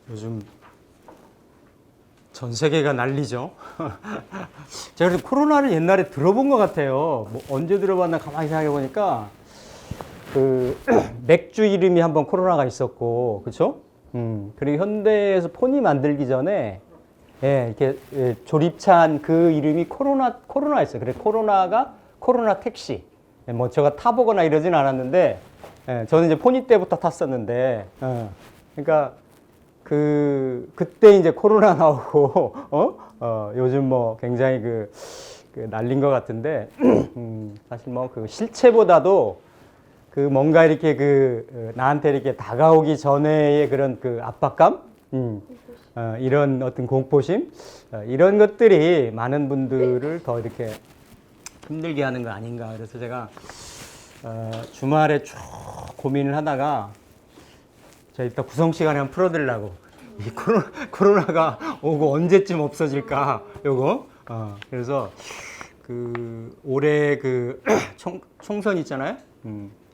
요즘 전 세계가 난리죠. 제가 그래서 코로나를 옛날에 들어본 것 같아요. 뭐 언제 들어봤나 가만히 생각해 보니까 맥주 이름이 한번 코로나가 있었고, 그렇죠? 그리고 현대에서 폰이 만들기 전에 이렇게 조립차한 그 이름이 코로나였어요. 그래 코로나가 코로나 택시. 뭐 제가 타보거나 이러진 않았는데, 저는 이제 폰이 때부터 탔었는데, 그러니까 그때 이제 코로나 나오고, 요즘 뭐 굉장히 난린 것 같은데, 사실 뭐 실체보다도 뭔가 이렇게 나한테 이렇게 다가오기 전에의 그런 압박감, 이런 어떤 공포심, 이런 것들이 많은 분들을 더 이렇게 힘들게 하는 거 아닌가. 그래서 제가 주말에 쭉 고민을 하다가 제가 이따 구성 시간에 한번 풀어드리려고. 이 코로나가 오고 언제쯤 없어질까, 요거. 그래서 올해 총선 있잖아요.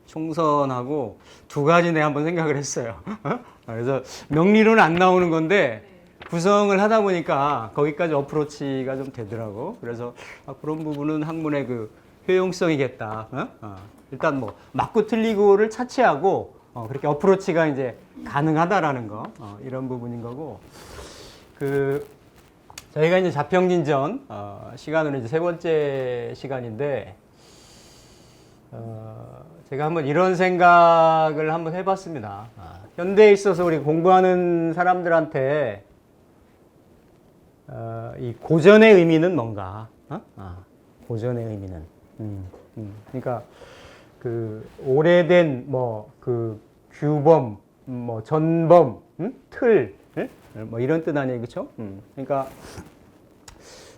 총선하고 두 가지 내가 한번 생각을 했어요. 그래서 명리로는 안 나오는 건데 구성을 하다 보니까 거기까지 어프로치가 좀 되더라고. 그래서 그런 부분은 학문의 효용성이겠다. 일단 뭐 맞고 틀리고를 차치하고 그렇게 어프로치가 이제 가능하다라는 거, 이런 부분인 거고. 저희가 이제 자평진전 시간으로 이제 세 번째 시간인데, 제가 한번 이런 생각을 한번 해봤습니다. 현대에 있어서 우리 공부하는 사람들한테 이 고전의 의미는 뭔가? 고전의 의미는. 그러니까 오래된 규범, 전범, 틀, 뭐 이런 뜻 아니에요, 그렇죠? 그러니까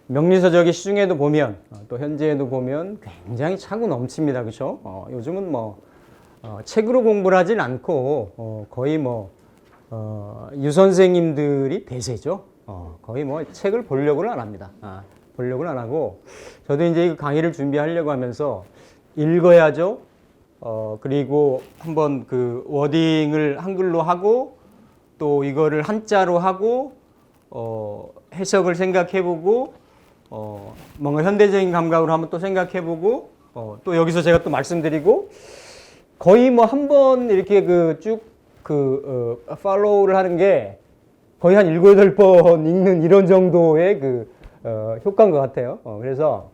명리서적의 시중에도 보면, 또 현재에도 보면 굉장히 차고 넘칩니다, 그렇죠? 요즘은 책으로 공부를 하진 않고 거의 유 선생님들이 대세죠. 거의 책을 보려고는 안 합니다. 보려고는 안 하고, 저도 이제 이 강의를 준비하려고 하면서 읽어야죠. 그리고 한번 워딩을 한글로 하고, 또 이거를 한자로 하고, 해석을 생각해보고, 뭔가 현대적인 감각으로 한번 또 생각해보고, 또 여기서 제가 또 말씀드리고, 거의 한 번 이렇게 쭉 팔로우를 하는 게 거의 한 7, 8번 읽는 이런 정도의 효과인 것 같아요. 그래서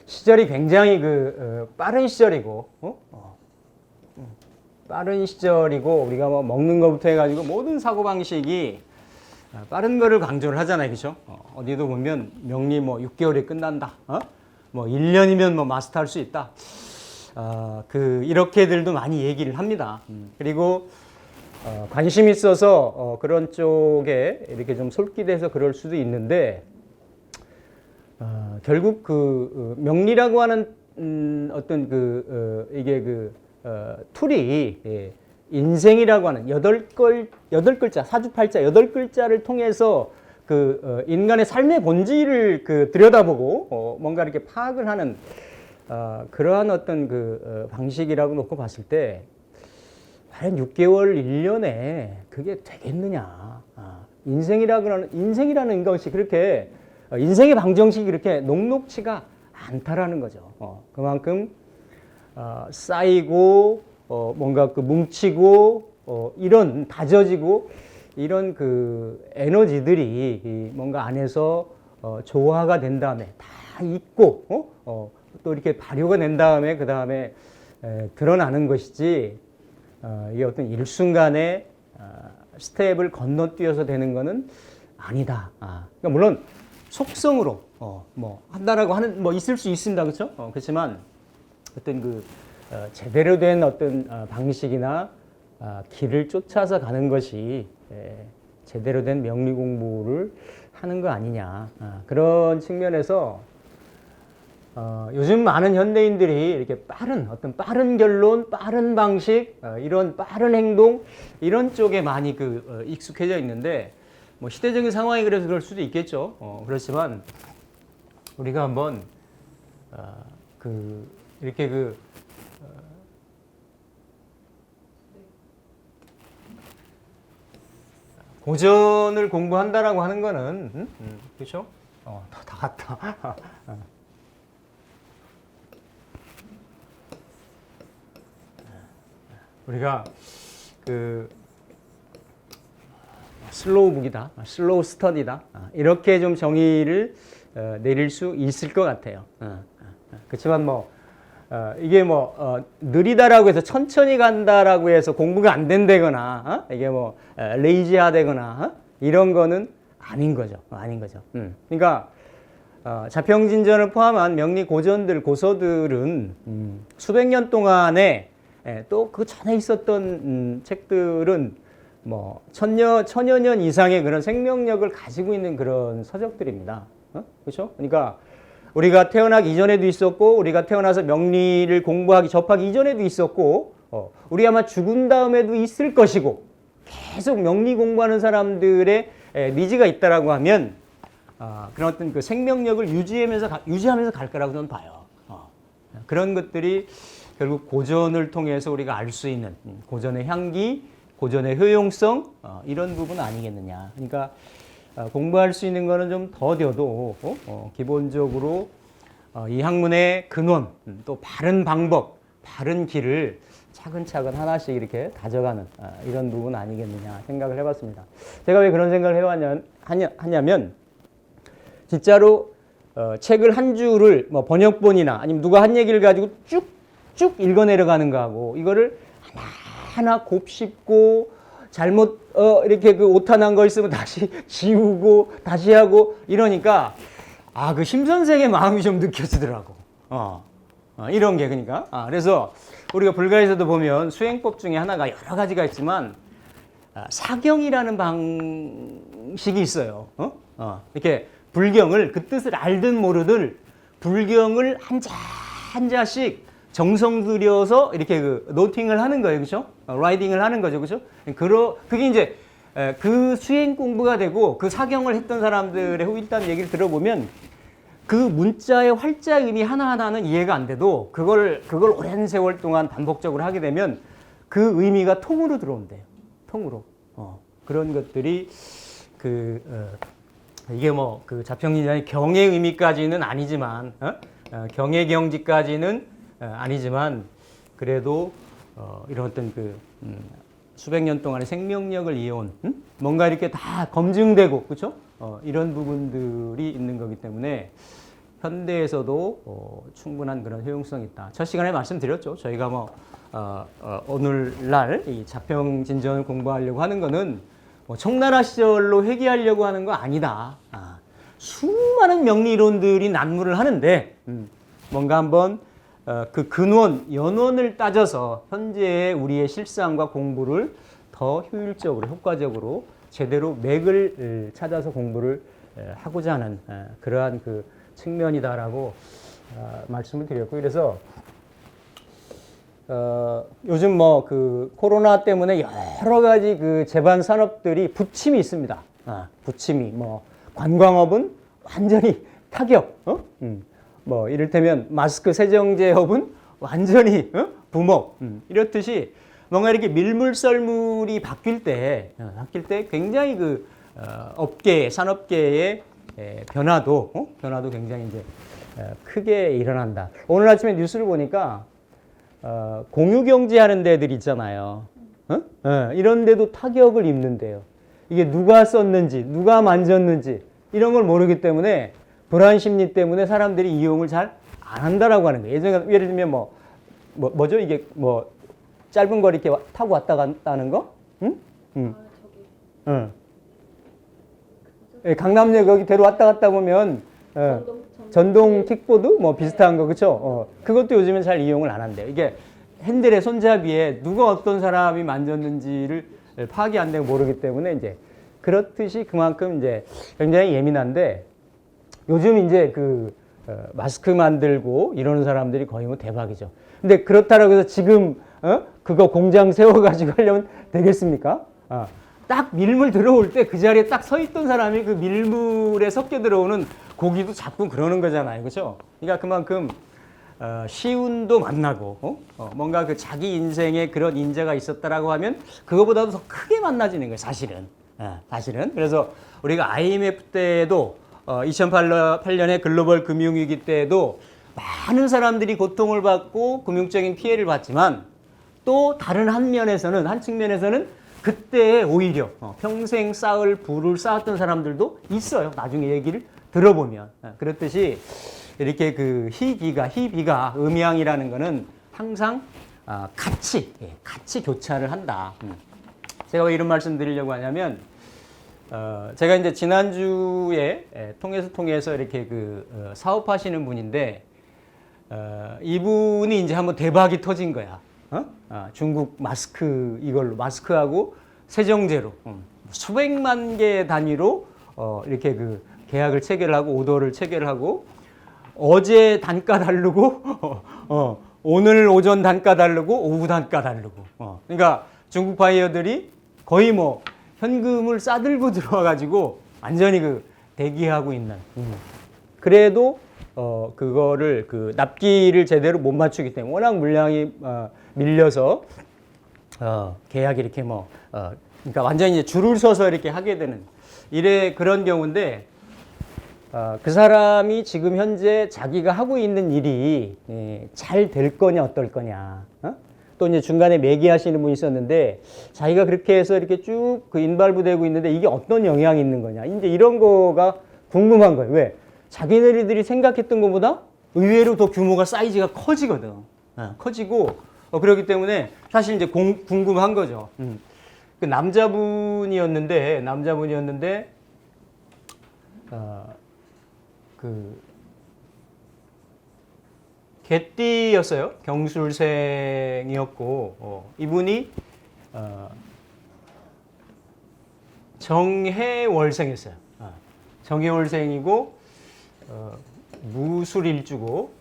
시절이 굉장히 빠른 시절이고, 빠른 시절이고, 우리가 먹는 것부터 해가지고 모든 사고방식이 빠른 거를 강조를 하잖아요. 그죠? 어디도 보면 명리 6개월에 끝난다. 1년이면 마스터할 수 있다. 이렇게들도 많이 얘기를 합니다. 그리고 관심 있어서 그런 쪽에 이렇게 좀 솔깃해서 그럴 수도 있는데, 결국 명리라고 하는 어떤 이게 툴이 인생이라고 하는 8글자, 사주팔자 8글자를 통해서 인간의 삶의 본질을 들여다보고 뭔가 이렇게 파악을 하는 그러한 어떤 방식이라고 놓고 봤을 때, 과연 6개월, 1년에 그게 되겠느냐. 인생이라는 것이 그렇게, 인생의 방정식이 그렇게 녹록치가 않다라는 거죠. 그만큼 쌓이고, 뭔가 뭉치고, 이런 다져지고, 이런 에너지들이 뭔가 안에서 조화가 된 다음에 다 있고, 또 이렇게 발효가 된 다음에 그 다음에 드러나는 것이지, 이게 어떤 일순간에 스텝을 건너뛰어서 되는 것은 아니다. 그러니까 물론 속성으로 한다라고 하는 있을 수 있습니다, 그렇죠? 그렇지만 어떤 제대로 된 어떤 방식이나 길을 쫓아서 가는 것이 제대로 된 명리 공부를 하는 거 아니냐. 그런 측면에서 요즘 많은 현대인들이 이렇게 빠른 결론, 빠른 방식, 이런 빠른 행동, 이런 쪽에 많이 익숙해져 있는데, 뭐 시대적인 상황이 그래서 그럴 수도 있겠죠. 그렇지만 우리가 한번 이렇게 고전을 공부한다라고 하는 거는 그렇죠? 다 갔다. 우리가 슬로우 북이다, 슬로우 스터디다, 이렇게 좀 정의를 내릴 수 있을 것 같아요. 그렇지만 이게 느리다라고 해서 천천히 간다라고 해서 공부가 안 된다거나 이게 레이지하다거나 이런 거는 아닌 거죠. 그러니까 자평진전을 포함한 명리 고전들, 고서들은 수백 년 동안에 또 그 전에 있었던 책들은 천여 년 이상의 그런 생명력을 가지고 있는 그런 서적들입니다. 그렇죠? 그러니까 우리가 태어나기 이전에도 있었고, 우리가 태어나서 명리를 접하기 이전에도 있었고, 우리 아마 죽은 다음에도 있을 것이고, 계속 명리 공부하는 사람들의 니즈가 있다라고 하면 그런 어떤 그 생명력을 유지하면서 갈 거라고 저는 봐요. 그런 것들이 결국 고전을 통해서 우리가 알 수 있는 고전의 향기, 고전의 효용성, 이런 부분 아니겠느냐. 그러니까 공부할 수 있는 거는 좀 더뎌도 기본적으로 이 학문의 근원, 또 바른 방법, 바른 길을 차근차근 하나씩 이렇게 다져가는 이런 부분 아니겠느냐 생각을 해봤습니다. 제가 왜 그런 생각을 하냐면 진짜로 책을 한 줄을 번역본이나 아니면 누가 한 얘기를 가지고 쭉 읽어 내려가는 거하고 이거를 하나하나 곱씹고 잘못 이렇게 오타난 거 있으면 다시 지우고 다시 하고 이러니까 그 심선생의 마음이 좀 느껴지더라고. 이런 게 그러니까 그래서 우리가 불가에서도 보면 수행법 중에 하나가 여러 가지가 있지만 사경이라는 방식이 있어요. 이렇게 불경을 그 뜻을 알든 모르든 불경을 한자씩 정성 들여서 이렇게 노팅을 하는 거예요. 그렇죠? 라이딩을 하는 거죠. 그렇죠? 그게 이제 그 수행 공부가 되고 그 사경을 했던 사람들의 후일담 얘기를 들어보면 그 문자의 활자 의미 하나하나는 이해가 안 돼도 그걸 오랜 세월 동안 반복적으로 하게 되면 그 의미가 통으로 들어온대요. 통으로. 그런 것들이 이게 그 자평진전의 경의 의미까지는 아니지만 경의 경지까지는 아니지만 그래도 이런 어떤 수백 년 동안의 생명력을 이어온 뭔가 이렇게 다 검증되고 그렇죠? 이런 부분들이 있는 거기 때문에 현대에서도 충분한 그런 효용성이 있다. 첫 시간에 말씀드렸죠. 저희가 오늘날 이 자평진전을 공부하려고 하는 거는 청나라 시절로 회귀하려고 하는 거 아니다. 수많은 명리론들이 난무를 하는데 뭔가 한번 그 근원, 연원을 따져서 현재의 우리의 실상과 공부를 더 효율적으로, 효과적으로 제대로 맥을 찾아서 공부를 하고자 하는 그러한 측면이다라고 말씀을 드렸고, 그래서 요즘 코로나 때문에 여러 가지 제반 산업들이 부침이 있습니다. 부침이 관광업은 완전히 타격. 이를테면 마스크 세정제업은 완전히 붐업. 이렇듯이 뭔가 이렇게 밀물썰물이 바뀔 때 굉장히 산업계의 변화도 굉장히 이제 크게 일어난다. 오늘 아침에 뉴스를 보니까 공유경제 하는 데들 있잖아요. 이런 데도 타격을 입는데요. 이게 누가 썼는지, 누가 만졌는지 이런 걸 모르기 때문에 불안 심리 때문에 사람들이 이용을 잘 안 한다라고 하는 거예요. 예전에 예를 들면 뭐죠? 이게 짧은 거리 이렇게 타고 왔다 갔다 하는 거? 강남역 여기 대로 왔다 갔다 보면 전동 킥보드 비슷한 거 그렇죠? 그것도 요즘엔 잘 이용을 안 한대요. 이게 핸들의 손잡이에 누가 어떤 사람이 만졌는지를 파악이 안 되고 모르기 때문에 이제 그렇듯이 그만큼 이제 굉장히 예민한데 요즘 이제 마스크 만들고 이러는 사람들이 거의 대박이죠. 근데 그렇다라고 해서 지금 그거 공장 세워가지고 하려면 되겠습니까? 딱 밀물 들어올 때 그 자리에 딱 서 있던 사람이 그 밀물에 섞여 들어오는 고기도 잡고 그러는 거잖아요. 그렇죠? 그러니까 그만큼 시운도 만나고 뭔가 그 자기 인생에 그런 인재가 있었다라고 하면 그거보다도 더 크게 만나지는 거예요. 사실은. 사실은. 그래서 우리가 IMF 때도 2008년에 글로벌 금융위기 때도 많은 사람들이 고통을 받고 금융적인 피해를 봤지만 또 다른 한 측면에서는 그때 오히려 평생 쌓을 부를 쌓았던 사람들도 있어요. 나중에 얘기를 들어보면. 그렇듯이 이렇게 그 희비가 음양이라는 거는 항상 같이 교차를 한다. 제가 왜 이런 말씀 드리려고 하냐면 제가 이제 지난주에 통해서 이렇게 그 사업하시는 분인데 이분이 이제 한번 대박이 터진 거야. 중국 이걸로 마스크하고 세정제로 수백만 개 단위로 이렇게 그 계약을 체결하고 오더를 체결하고 어제 단가 다르고 오늘 오전 단가 다르고 오후 단가 다르고 그러니까 중국 바이어들이 거의 뭐 현금을 싸들고 들어와가지고 완전히 그 대기하고 있는. 그래도 그거를 그 납기를 제대로 못 맞추기 때문에 워낙 물량이 밀려서 계약이 이렇게 그러니까 완전히 이제 줄을 서서 이렇게 하게 되는 그런 경우인데 그 사람이 지금 현재 자기가 하고 있는 일이 잘 될 거냐 어떨 거냐. 또 이제 중간에 매기하시는 분이 있었는데 자기가 그렇게 해서 이렇게 쭉 그 인발부되고 있는데 이게 어떤 영향이 있는 거냐. 이제 이런 거가 궁금한 거예요. 왜? 자기네들이 생각했던 것보다 의외로 더 규모가 사이즈가 커지거든. 커지고 그렇기 때문에 사실 이제 궁금한 거죠. 그 남자분이었는데 그 개띠였어요. 경술생이었고 이분이 정해월생이었어요. 정해월생이고 무술일주고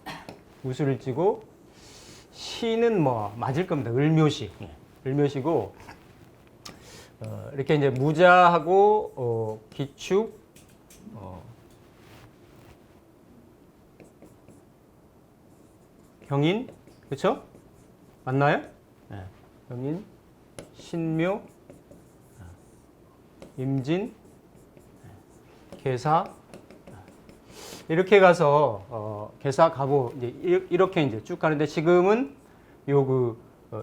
시는 뭐 맞을 겁니다. 을묘시고 이렇게 이제 무자하고 기축 경인, 그렇죠? 맞나요? 네. 경인, 신묘, 임진, 계사 이렇게 가서 계사 가고 이제 이렇게 이제 쭉 가는데 지금은 요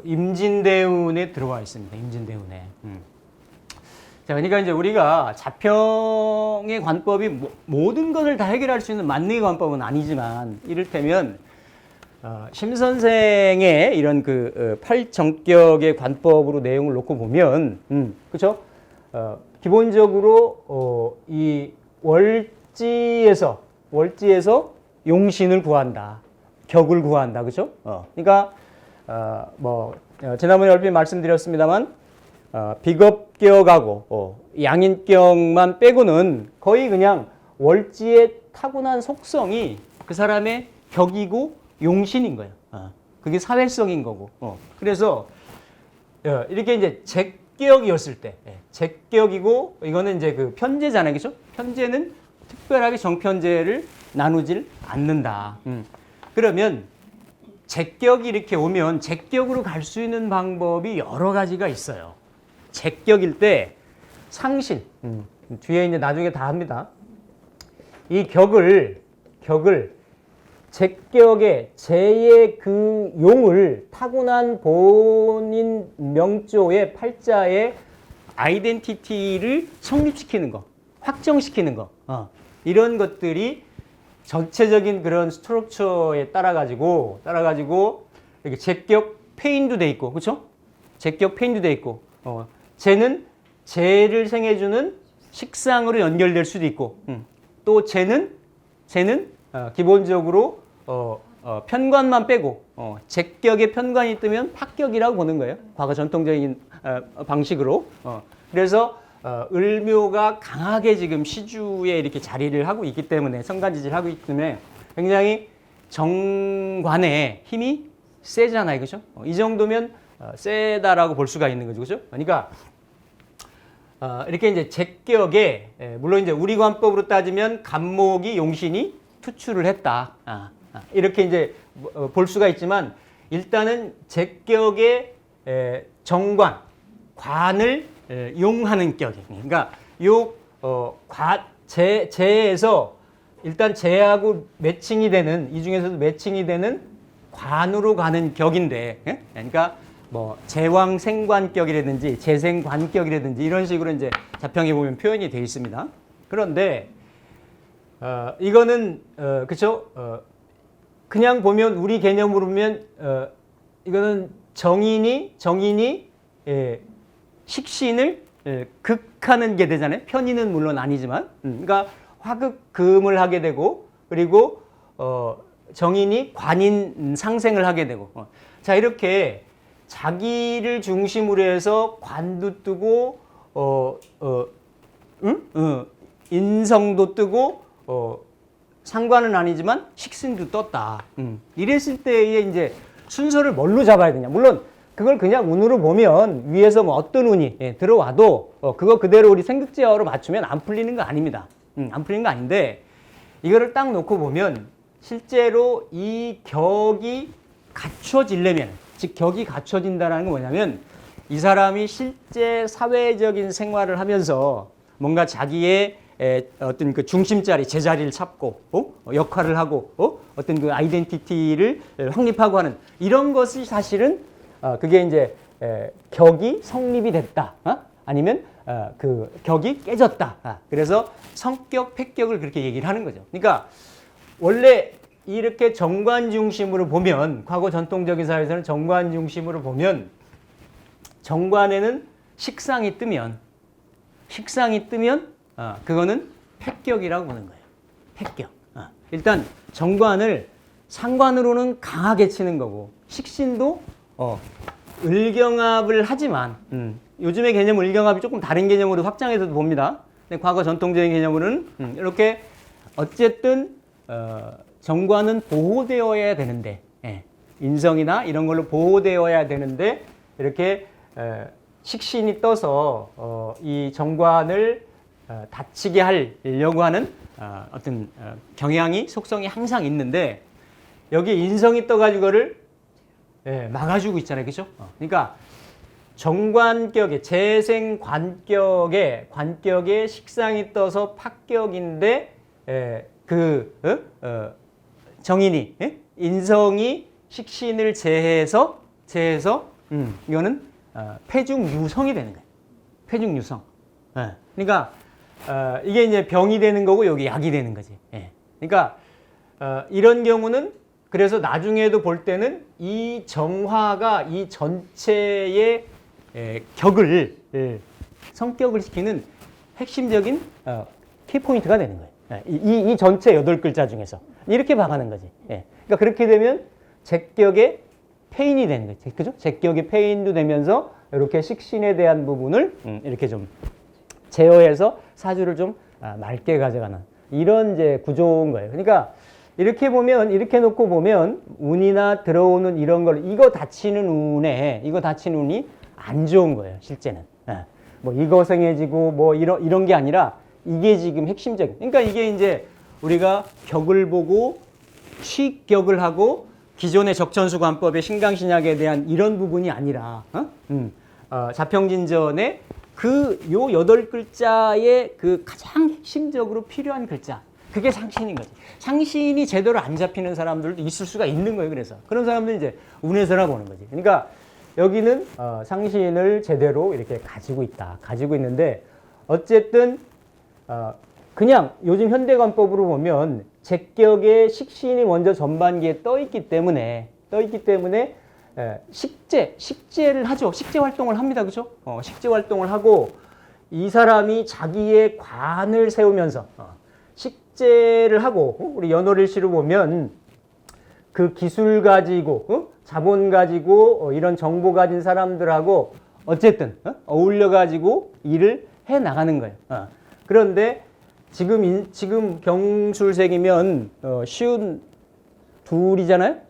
임진대운에 들어와 있습니다. 임진대운에. 자, 그러니까 이제 우리가 자평의 관법이 모든 것을 다 해결할 수 있는 만능의 관법은 아니지만 이를테면 심 선생의 이런 그 팔정격의 관법으로 내용을 놓고 보면, 그렇죠? 기본적으로 이 월지에서 용신을 구한다, 격을 구한다, 그렇죠? 그러니까 지난번에 얼핏 말씀드렸습니다만 비겁격하고 양인격만 빼고는 거의 그냥 월지의 타고난 속성이 그 사람의 격이고 용신인 거예요. 그게 사회성인 거고. 그래서 이렇게 이제 제격이었을 때, 제격이고 이거는 이제 그 편제잖아요, 그렇죠? 편제는 특별하게 정편제를 나누질 않는다. 그러면 제격이 이렇게 오면 제격으로 갈 수 있는 방법이 여러 가지가 있어요. 제격일 때 상신, 뒤에 이제 나중에 다 합니다. 이 격을 제격의 제의 그 용을 타고난 본인 명조의 팔자의 아이덴티티를 성립시키는 거, 확정시키는 거, 이런 것들이 전체적인 그런 스트럭처에 따라가지고 이렇게 제격 페인도 돼 있고, 그렇죠? 제격 페인도 돼 있고, 재는 재를 생해주는 식상으로 연결될 수도 있고, 또 재는 기본적으로 편관만 빼고 제격의 편관이 뜨면 합격이라고 보는 거예요. 과거 전통적인 방식으로. 그래서 을묘가 강하게 지금 시주에 이렇게 자리를 하고 있기 때문에 성간지지를 하고 있기 때문에 굉장히 정관의 힘이 세잖아요, 그렇죠? 이 정도면 세다라고 볼 수가 있는 거죠, 그렇죠? 그러니까 이렇게 이제 제격에 물론 이제 우리 관법으로 따지면 간목이 용신이 투출을 했다. 이렇게 이제 볼 수가 있지만 일단은 제격의 정관, 관을 용하는 격이. 그러니까 요 제에서 일단 제하고 매칭이 되는 이 중에서도 매칭이 되는 관으로 가는 격인데, 그러니까 뭐 제왕생관격이라든지 재생관격이라든지 이런 식으로 이제 자평에 보면 표현이 되어 있습니다. 그런데 이거는 그쵸? 그냥 보면 우리 개념으로 보면 이거는 정인이 식신을 극하는 게 되잖아요. 편의는 물론 아니지만, 그러니까 화극금을 하게 되고 그리고 정인이 관인 상생을 하게 되고, 자 이렇게 자기를 중심으로 해서 관도 뜨고 인성도 뜨고 상관은 아니지만 식신도 떴다. 이랬을 때에 이제 순서를 뭘로 잡아야 되냐? 물론 그걸 그냥 운으로 보면 위에서 뭐 어떤 운이 들어와도 그거 그대로 우리 생극제어로 맞추면 안 풀리는 거 아닙니다. 안 풀리는 거 아닌데 이거를 딱 놓고 보면 실제로 이 격이 갖춰지려면, 즉 격이 갖춰진다는 건 뭐냐면 이 사람이 실제 사회적인 생활을 하면서 뭔가 자기의 어떤 그 중심자리, 제자리를 찾고 역할을 하고 어떤 그 아이덴티티를 확립하고 하는 이런 것이 사실은 그게 이제 격이 성립이 됐다. 아니면 그 격이 깨졌다. 그래서 성격, 패격을 그렇게 얘기를 하는 거죠. 그러니까 원래 이렇게 정관 중심으로 보면, 과거 전통적인 사회에서는 정관 중심으로 보면 정관에는 식상이 뜨면 그거는 패격이라고 보는 거예요. 패격. 일단 정관을 상관으로는 강하게 치는 거고 식신도 을경합을 하지만 요즘의 개념 을경합이 조금 다른 개념으로 확장해서도 봅니다. 근데 과거 전통적인 개념으로는 이렇게 어쨌든 정관은 보호되어야 되는데 인성이나 이런 걸로 보호되어야 되는데 이렇게 식신이 떠서 이 정관을 다치게 하려고 하는 어떤 경향이, 속성이 항상 있는데 여기 인성이 떠가지고 그거를 막아주고 있잖아요. 그죠? 그러니까 정관격에, 재생관격에, 관격에 식상이 떠서 파격인데 정인이, 인성이 식신을 제해서 이거는 폐중유성이 되는 거예요. 폐중유성. 그러니까 이게 이제 병이 되는 거고 여기 약이 되는 거지. 그러니까 이런 경우는 그래서 나중에도 볼 때는 이 정화가 이 전체의 격을 성격을 시키는 핵심적인 키포인트가 되는 거예요. 이 전체 8글자 중에서 이렇게 봐가는 거지. 그러니까 그렇게 되면 제격의 폐인이 되는 거지. 그죠? 제격의 폐인도 되면서 이렇게 식신에 대한 부분을 이렇게 좀 제어해서 사주를 좀 맑게 가져가는 이런 이제 구조인 거예요. 그러니까 이렇게 보면, 이렇게 놓고 보면 운이나 들어오는 이런 걸, 이거 다치는 운이 안 좋은 거예요, 실제는. 뭐 이거생해지고 뭐 이런 게 아니라 이게 지금 핵심적인. 그러니까 이게 이제 우리가 격을 보고 취격을 하고 기존의 적천수관법의 신강신약에 대한 이런 부분이 아니라 자평진전의 요 8글자의 그 가장 핵심적으로 필요한 글자. 그게 상신인 거지. 상신이 제대로 안 잡히는 사람들도 있을 수가 있는 거예요. 그래서 그런 사람들이 이제 운에서나 보는 거지. 그러니까 여기는 상신을 제대로 이렇게 가지고 있다. 가지고 있는데 어쨌든 그냥 요즘 현대관법으로 보면 제격의 식신이 먼저 전반기에 떠 있기 때문에 식재를 하죠. 식재 활동을 합니다. 그죠? 식재 활동을 하고 이 사람이 자기의 관을 세우면서 식재를 하고 우리 연월일시로 보면 그 기술 가지고 자본 가지고 이런 정보 가진 사람들하고 어쨌든 어울려 가지고 일을 해 나가는 거예요. 그런데 지금 경술생이면 쉬운 둘이잖아요.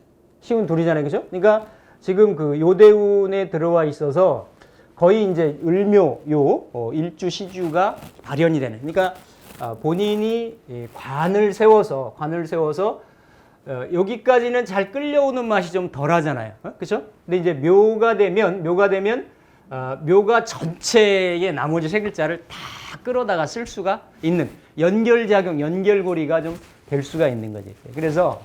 그죠? 그러니까 지금 그 요대운에 들어와 있어서 거의 이제 을묘요 일주시주가 발현이 되는. 그러니까 본인이 관을 세워서 여기까지는 잘 끌려오는 맛이 좀 덜하잖아요. 그렇죠? 근데 이제 묘가 되면 묘가 전체의 나머지 세 글자를 다 끌어다가 쓸 수가 있는 연결작용, 연결고리가 좀 될 수가 있는 거지. 그래서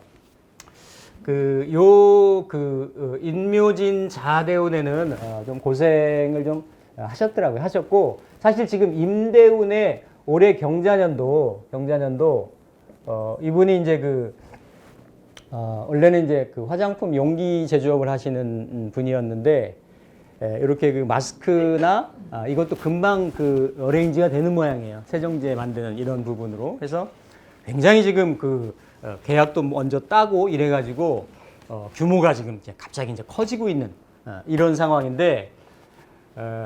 인묘진 자대운에는 좀 고생을 좀 하셨고, 사실 지금 임대운의 올해 경자년도 이분이 이제 원래는 이제 그 화장품 용기 제조업을 하시는 분이었는데, 이렇게 그 마스크나 이것도 금방 그 어레인지가 되는 모양이에요. 세정제 만드는 이런 부분으로. 그래서 굉장히 지금 계약도 먼저 따고 이래가지고 규모가 지금 이제 갑자기 이제 커지고 있는 이런 상황인데,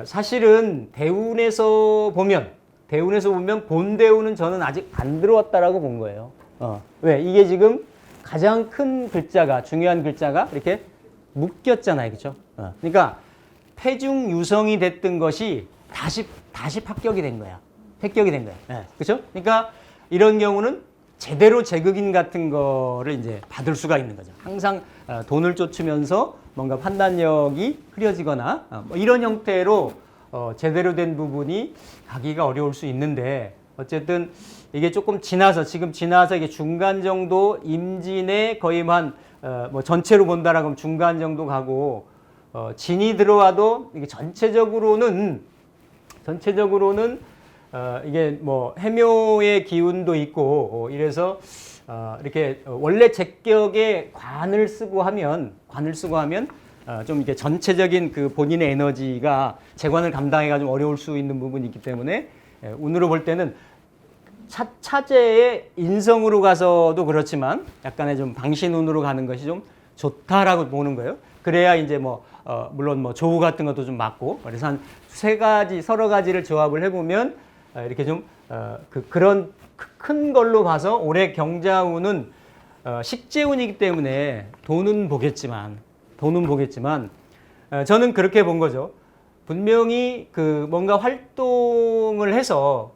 사실은 대운에서 보면 본 대운은 저는 아직 안 들어왔다라고 본 거예요. 왜? 이게 지금 가장 큰 글자가, 중요한 글자가 이렇게 묶였잖아요. 그렇죠? 그러니까 태중 유성이 됐던 것이 다시 합격이 된 거야. 획격이 된 거야. 그렇죠? 그러니까 이런 경우는 제대로 재극인 같은 거를 이제 받을 수가 있는 거죠. 항상 돈을 쫓으면서 뭔가 판단력이 흐려지거나 뭐 이런 형태로 제대로 된 부분이 가기가 어려울 수 있는데, 어쨌든 이게 조금 지금 지나서 이게 중간 정도, 임진에 거의 뭐 전체로 본다라고 하면 중간 정도 가고, 진이 들어와도 이게 전체적으로는 이게 뭐 해묘의 기운도 있고 이래서 이렇게 원래 제격에 관을 쓰고 하면 좀 이렇게 전체적인 그 본인의 에너지가 재관을 감당하기가 좀 어려울 수 있는 부분이 있기 때문에, 운으로 볼 때는 차제의 인성으로 가서도 그렇지만 약간의 좀 방신운으로 가는 것이 좀 좋다라고 보는 거예요. 그래야 이제 물론 뭐 조우 같은 것도 좀 맞고, 그래서 한 서너 가지를 조합을 해보면 이렇게 좀 그런 큰 걸로 봐서 올해 경자운은 식재운이기 때문에 돈은 보겠지만 저는 그렇게 본 거죠. 분명히 뭔가 활동을 해서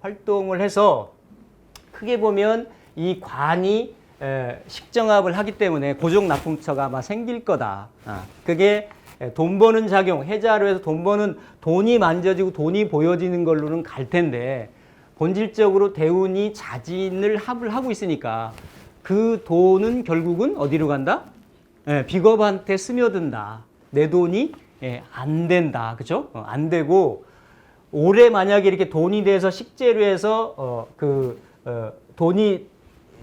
크게 보면 이 관이 식정합을 하기 때문에 고정 낙궁처가 아마 생길 거다. 그게 돈 버는 작용, 해자로 해서 돈이 만져지고 돈이 보여지는 걸로는 갈 텐데, 본질적으로 대운이 자진을 합을 하고 있으니까 그 돈은 결국은 어디로 간다? 비겁한테 스며든다. 내 돈이 안 된다. 그죠? 안 되고, 올해 만약에 이렇게 돈이 돼서 식재로 해서 돈이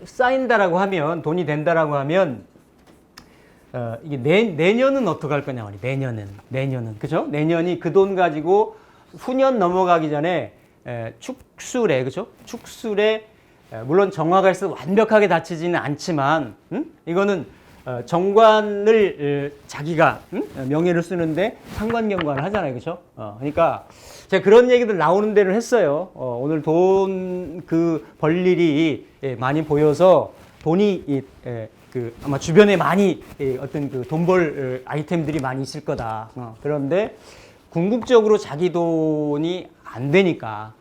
쌓인다라고 하면, 돈이 된다라고 하면, 이게 내년은 어떡할 거냐 말이야. 내년은. 그죠? 내년이 그 돈 가지고 후년 넘어가기 전에 축술에, 그죠? 축술에, 물론 정화가 있어 완벽하게 다치지는 않지만, 이거는 정관을 자기가 명예를 쓰는데 상관경관을 하잖아요. 그죠? 그러니까 제가 그런 얘기들 나오는 데를 했어요. 오늘 돈 벌 일이 많이 보여서 돈이 아마 주변에 많이 어떤 돈 벌 아이템들이 많이 있을 거다. 그런데 궁극적으로 자기 돈이 안 되니까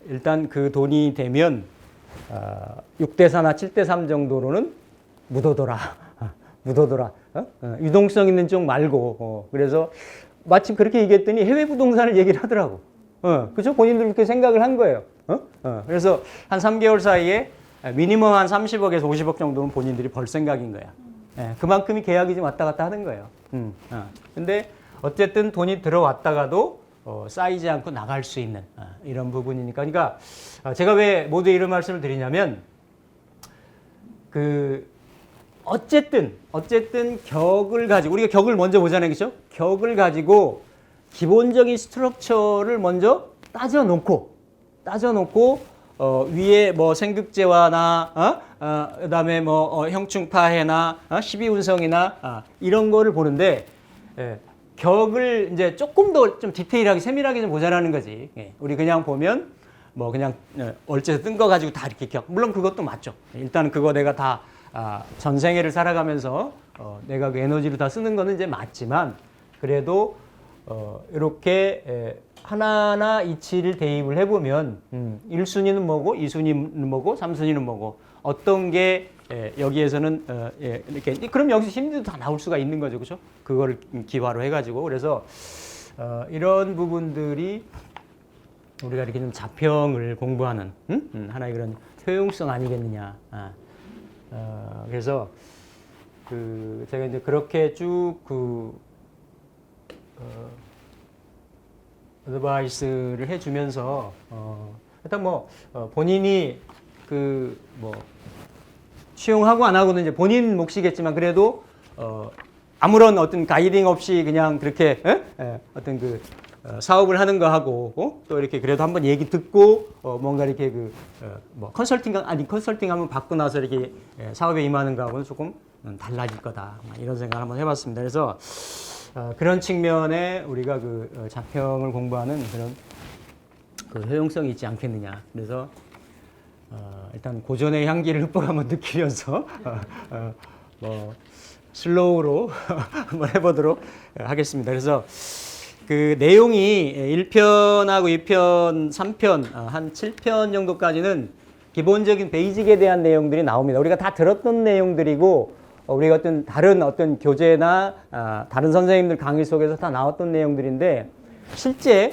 일단 그 돈이 되면 6대4나 7대3 정도로는 묻어둬라. 유동성 있는 쪽 말고. 그래서 마침 그렇게 얘기했더니 해외 부동산을 얘기를 하더라고. 그죠? 본인들 그렇게 생각을 한 거예요. 그래서 한 3개월 사이에 미니멈 한 30억에서 50억 정도는 본인들이 벌 생각인 거야. 그만큼이 계약이 좀 왔다 갔다 하는 거예요. 근데 어쨌든 돈이 들어왔다가도 쌓이지 않고 나갈 수 있는 이런 부분이니까. 그러니까 제가 왜 모두 이런 말씀을 드리냐면, 어쨌든 격을 가지고, 우리가 격을 먼저 보잖아요. 그죠? 격을 가지고 기본적인 스트럭처를 먼저 따져놓고 위에 뭐 생극재화나 그다음에 뭐 형충파해나 12운성이나 이런 거를 보는데, 격을 이제 조금 더 좀 디테일하게 세밀하게 좀 보자라는 거지. 우리 그냥 보면 뭐 그냥 얼째서 뜬 거 가지고 다 이렇게 격, 물론 그것도 맞죠. 일단은 그거 내가 다 전생애를 살아가면서 내가 그 에너지를 다 쓰는 거는 이제 맞지만, 그래도 이렇게 하나하나 이치를 대입을 해보면 1순위는 뭐고 2순위는 뭐고 3순위는 뭐고 어떤 게 여기에서는 이렇게 그럼 여기서 힘도 다 나올 수가 있는 거죠, 그렇죠? 그거를 기화로 해가지고 그래서 이런 부분들이 우리가 이렇게 좀 자평을 공부하는 하나의 그런 효용성 아니겠느냐. 그래서 제가 이제 그렇게 쭉 어드바이스를 해주면서 일단 뭐 본인이 수용하고 안 하고는 이제 본인 몫이겠지만 그래도 아무런 어떤 가이딩 없이 그냥 그렇게 어떤 사업을 하는 거 하고 또 이렇게 그래도 한번 얘기 듣고 뭔가 이렇게 컨설팅 한번 받고 나서 이렇게 사업에 임하는 거하고는 조금 달라질 거다 이런 생각을 한번 해봤습니다. 그래서 그런 측면에 우리가 자평을 공부하는 그런 효용성이 있지 않겠느냐. 그래서 일단 고전의 향기를 흠뻑 한번 느끼면서 슬로우로 한번 해보도록 하겠습니다. 그래서 그 내용이 1편하고 2편, 3편, 한 7편 정도까지는 기본적인 베이직에 대한 내용들이 나옵니다. 우리가 다 들었던 내용들이고 우리가 다른 교재나 다른 선생님들 강의 속에서 다 나왔던 내용들인데 실제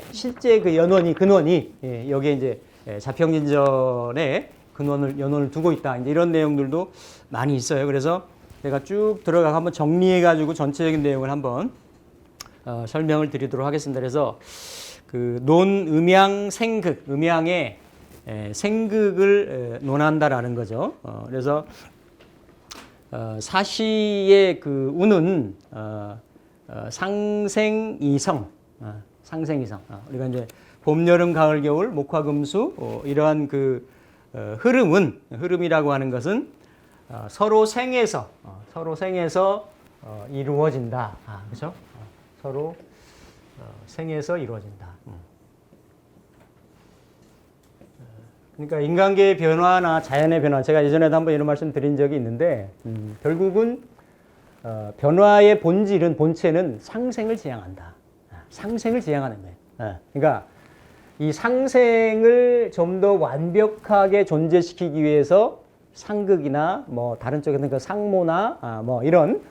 그 근원이 여기에 이제 자평진전에 연원을 두고 있다. 이제 이런 내용들도 많이 있어요. 그래서 제가 쭉 들어가서 한번 정리해가지고 전체적인 내용을 한번 설명을 드리도록 하겠습니다. 그래서 논음양 생극, 음양의 생극을 논한다라는 거죠. 그래서 사시의 운은 상생이성, 우리가 이제 봄, 여름, 가을, 겨울, 목화, 금수 이러한 흐름이라고 하는 것은 서로 생에서 이루어진다. 그렇죠? 서로 생에서 이루어진다. 그러니까 인간계의 변화나 자연의 변화, 제가 예전에도 한번 이런 말씀 드린 적이 있는데 결국은 변화의 본체는 상생을 지향한다. 상생을 지향하는 거예요. 그러니까 이 상생을 좀 더 완벽하게 존재시키기 위해서 상극이나 다른 쪽에는 상모나 이런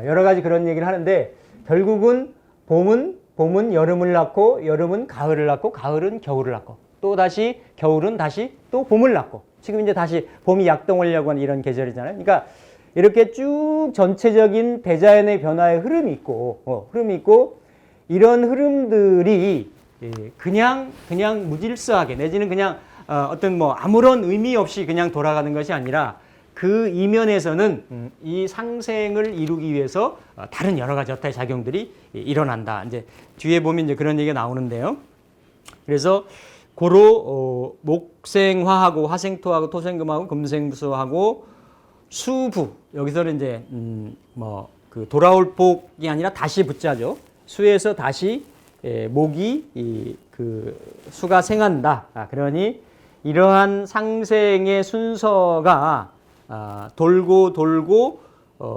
여러 가지 그런 얘기를 하는데 결국은 봄은 여름을 낳고 여름은 가을을 낳고 가을은 겨울을 낳고 또 다시 겨울은 다시 또 봄을 낳고 지금 이제 다시 봄이 약동하려고 하는 이런 계절이잖아요. 그러니까 이렇게 쭉 전체적인 대자연의 변화의 흐름이 있고 이런 흐름들이 그냥 무질서하게 내지는 그냥 아무런 의미 없이 그냥 돌아가는 것이 아니라 그 이면에서는 이 상생을 이루기 위해서 다른 여러 가지 여타의 작용들이 일어난다. 이제 뒤에 보면 이제 그런 얘기가 나오는데요. 그래서 고로 목생화하고 화생토하고 토생금하고 금생수하고 수부 여기서는 이제 돌아올 복이 아니라 다시 붙자죠. 수에서 다시 목이 수가 생한다. 그러니 이러한 상생의 순서가 돌고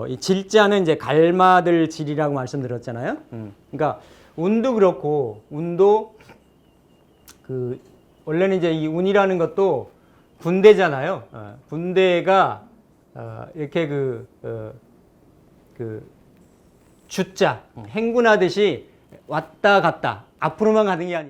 이 질자는 이제 갈마들 질이라고 말씀드렸잖아요. 그러니까 운도 그렇고 운도 원래는 이제 이 운이라는 것도 군대잖아요. 군대가 이렇게 주자 행군하듯이 왔다 갔다 앞으로만 가는 게 아니라